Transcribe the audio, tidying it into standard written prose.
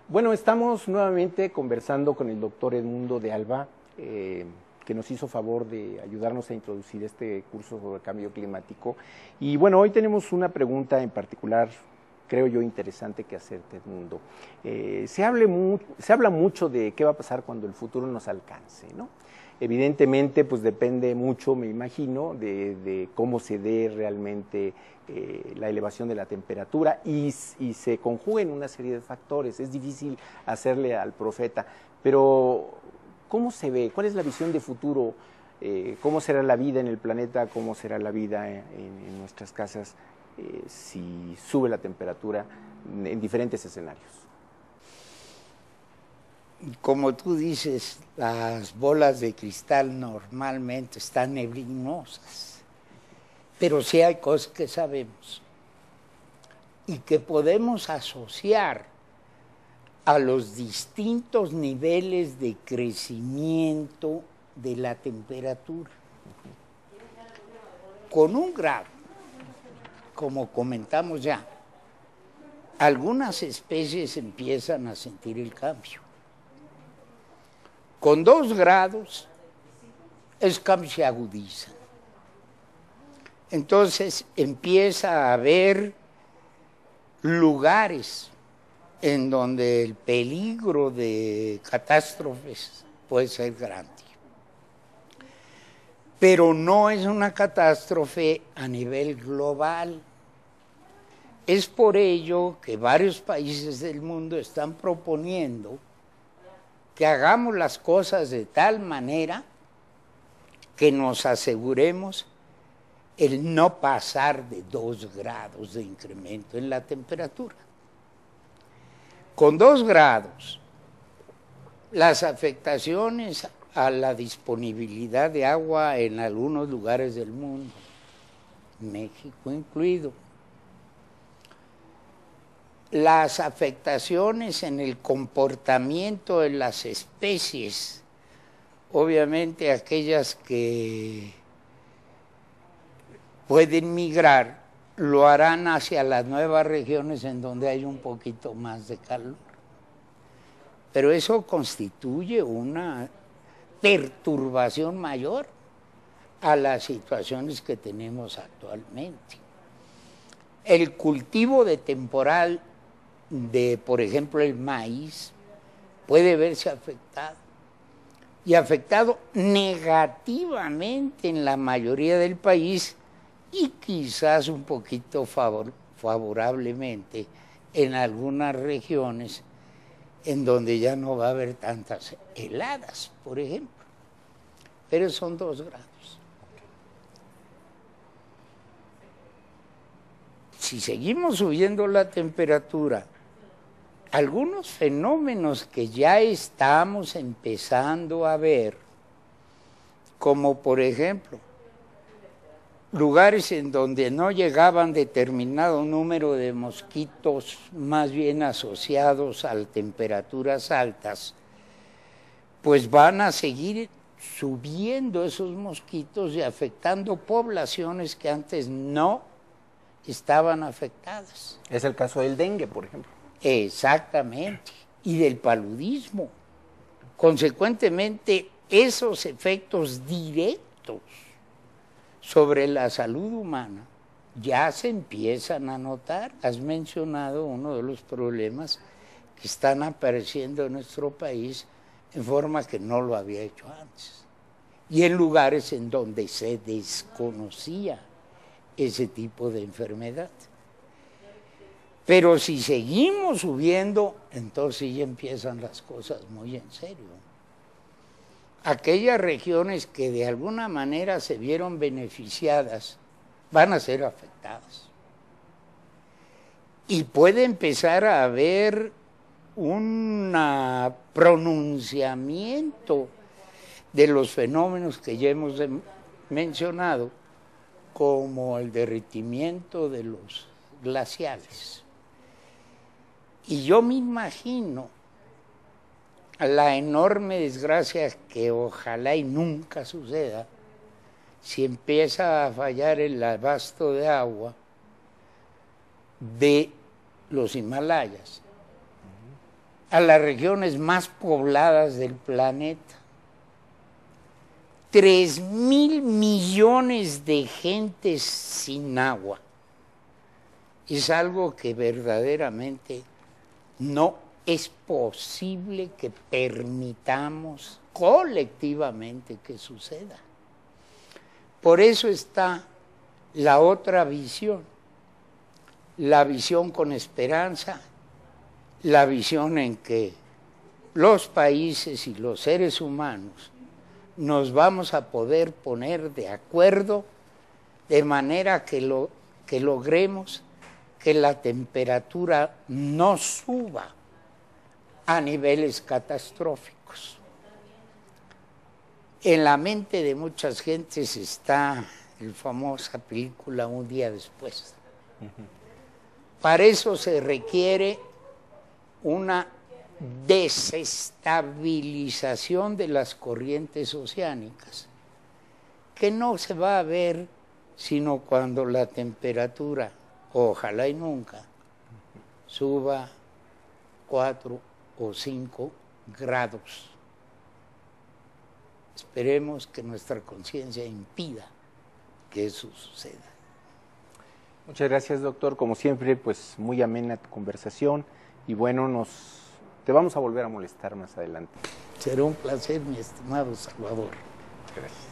Bueno, estamos nuevamente conversando con el doctor Edmundo de Alba, que nos hizo favor de ayudarnos a introducir este curso sobre el cambio climático. Y bueno, hoy tenemos una pregunta en particular, creo yo, interesante que hacerte, Edmundo. Se habla mucho de qué va a pasar cuando el futuro nos alcance, ¿no? Evidentemente, pues depende mucho, me imagino, de cómo se dé realmente la elevación de la temperatura y se conjuguen una serie de factores. Es difícil hacerle al profeta, pero ¿cómo se ve? ¿Cuál es la visión de futuro? ¿Cómo será la vida en el planeta? ¿Cómo será la vida en nuestras casas si sube la temperatura en diferentes escenarios? Como tú dices, las bolas de cristal normalmente están neblinosas, pero sí hay cosas que sabemos y que podemos asociar a los distintos niveles de crecimiento de la temperatura. Con 1 grado, como comentamos ya, algunas especies empiezan a sentir el cambio. Con 2 grados, esos cambios se agudizan. Entonces empieza a haber lugares en donde el peligro de catástrofes puede ser grande. Pero no es una catástrofe a nivel global. Es por ello que varios países del mundo están proponiendo que hagamos las cosas de tal manera que nos aseguremos el no pasar de 2 grados de incremento en la temperatura. Con 2 grados, las afectaciones a la disponibilidad de agua en algunos lugares del mundo, México incluido, las afectaciones en el comportamiento de las especies, obviamente aquellas que pueden migrar, lo harán hacia las nuevas regiones en donde hay un poquito más de calor. Pero eso constituye una perturbación mayor a las situaciones que tenemos actualmente. El cultivo de temporal de, por ejemplo, el maíz, puede verse afectado, y afectado negativamente en la mayoría del país y quizás un poquito favorablemente en algunas regiones en donde ya no va a haber tantas heladas, por ejemplo, pero son 2 grados. Si seguimos subiendo la temperatura, algunos fenómenos que ya estamos empezando a ver, como por ejemplo, lugares en donde no llegaban determinado número de mosquitos, más bien asociados a temperaturas altas, pues van a seguir subiendo esos mosquitos y afectando poblaciones que antes no estaban afectadas. Es el caso del dengue, por ejemplo. Exactamente, y del paludismo. Consecuentemente, esos efectos directos sobre la salud humana ya se empiezan a notar. Has mencionado uno de los problemas que están apareciendo en nuestro país en forma que no lo había hecho antes, y en lugares en donde se desconocía ese tipo de enfermedad. Pero si seguimos subiendo, entonces ya empiezan las cosas muy en serio. Aquellas regiones que de alguna manera se vieron beneficiadas van a ser afectadas. Y puede empezar a haber un pronunciamiento de los fenómenos que ya hemos mencionado, como el derretimiento de los glaciales. Y yo me imagino la enorme desgracia que ojalá y nunca suceda, si empieza a fallar el abasto de agua de los Himalayas a las regiones más pobladas del planeta. 3.000 millones de gentes sin agua. Es algo que verdaderamente no es posible que permitamos colectivamente que suceda. Por eso está la otra visión, la visión con esperanza, la visión en que los países y los seres humanos nos vamos a poder poner de acuerdo de manera que logremos que la temperatura no suba a niveles catastróficos. En la mente de muchas gentes está la famosa película Un día después. Para eso se requiere una desestabilización de las corrientes oceánicas, que no se va a ver sino cuando la temperatura, ojalá y nunca, suba 4 o 5 grados. Esperemos que nuestra conciencia impida que eso suceda. Muchas gracias, doctor. Como siempre, pues muy amena tu conversación y bueno, te vamos a volver a molestar más adelante. Será un placer, mi estimado Salvador. Gracias.